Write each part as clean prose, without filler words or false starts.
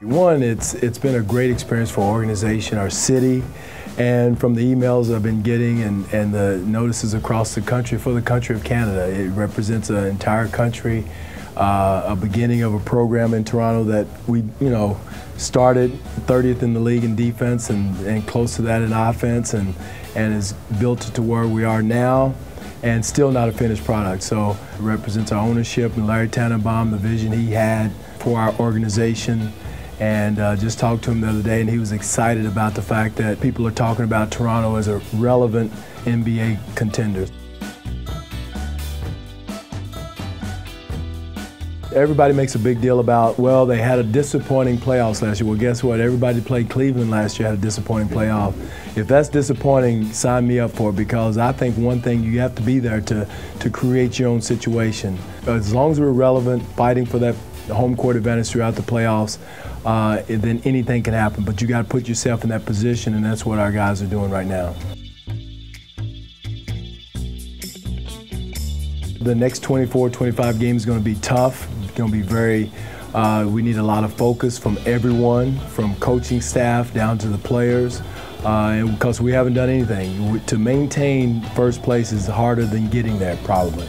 One, it's been a great experience for our organization, our city, and from the emails I've been getting and the notices across the country for the country of Canada. It represents an entire country, a beginning of a program in Toronto that we, started 30th in the league in defense and close to that in offense and has built it to where we are now and still not a finished product. So it represents our ownership and Larry Tannenbaum, the vision he had for our organization. And just talked to him the other day, and he was excited about the fact that people are talking about Toronto as a relevant NBA contender. Everybody makes a big deal about, well, they had a disappointing playoffs last year. Well, guess what? Everybody played Cleveland last year had a disappointing playoff. If that's disappointing, sign me up for it, because I think one thing, you have to be there to create your own situation. As long as we're relevant, fighting for that home court advantage throughout the playoffs, then anything can happen. But you got to put yourself in that position, and that's what our guys are doing right now. The next 24, 25 games is going to be tough. It's going to be very, we need a lot of focus from everyone, from coaching staff down to the players, and because we haven't done anything. To maintain first place is harder than getting there, probably,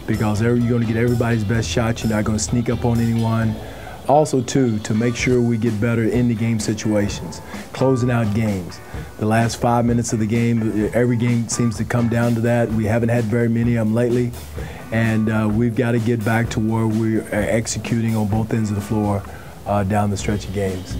because you're going to get everybody's best shot. You're not going to sneak up on anyone. Also, too, to make sure we get better in the game situations, closing out games. The last 5 minutes of the game, every game seems to come down to that. We haven't had very many of them lately, and we've got to get back to where we are executing on both ends of the floor down the stretch of games.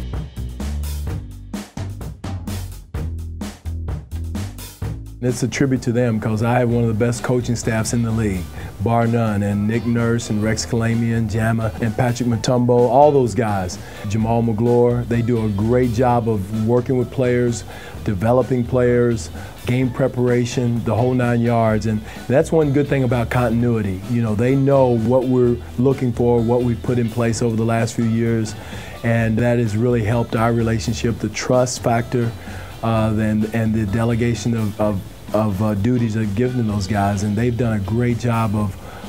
It's a tribute to them, because I have one of the best coaching staffs in the league, bar none, and Nick Nurse and Rex Kalamian, Jama and Patrick Mutombo, all those guys. Jamal McGlure, they do a great job of working with players, developing players, game preparation, the whole 9 yards, and that's one good thing about continuity. They know what we're looking for, what we've put in place over the last few years, and that has really helped our relationship, the trust factor, and the delegation of duties are given to those guys, and they've done a great job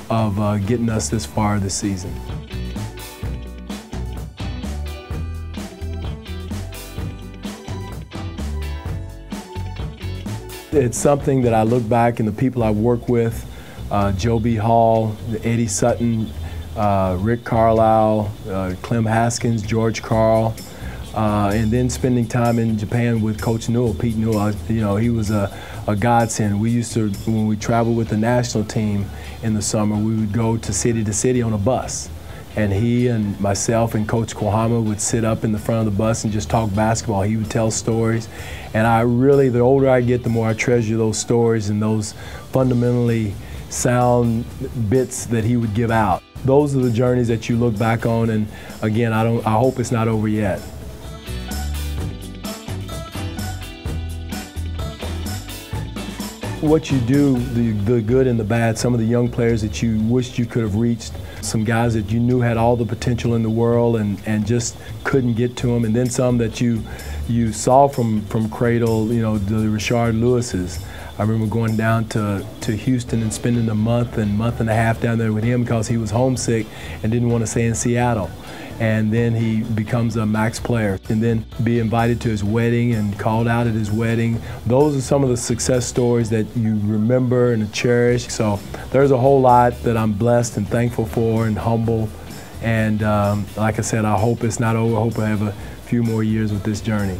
of getting us this far this season. It's something that I look back and the people I work with, Joe B. Hall, Eddie Sutton, Rick Carlisle, Clem Haskins, George Karl, and then spending time in Japan with Coach Newell, Pete Newell. He was a godsend. We used to, when we traveled with the national team in the summer, we would go to city on a bus. And he and myself and Coach Kohama would sit up in the front of the bus and just talk basketball. He would tell stories. And the older I get, the more I treasure those stories and those fundamentally sound bits that he would give out. Those are the journeys that you look back on, and again, I hope it's not over yet. What you do, the good and the bad, some of the young players that you wished you could have reached, some guys that you knew had all the potential in the world and just couldn't get to them, and then some that you saw from cradle, the Rashard Lewises. I remember going down to Houston and spending a month and a half down there with him because he was homesick and didn't want to stay in Seattle. And then he becomes a max player, and then be invited to his wedding and called out at his wedding. Those are some of the success stories that you remember and cherish. So there's a whole lot that I'm blessed and thankful for and humble. And like I said, I hope it's not over. I hope I have a few more years with this journey.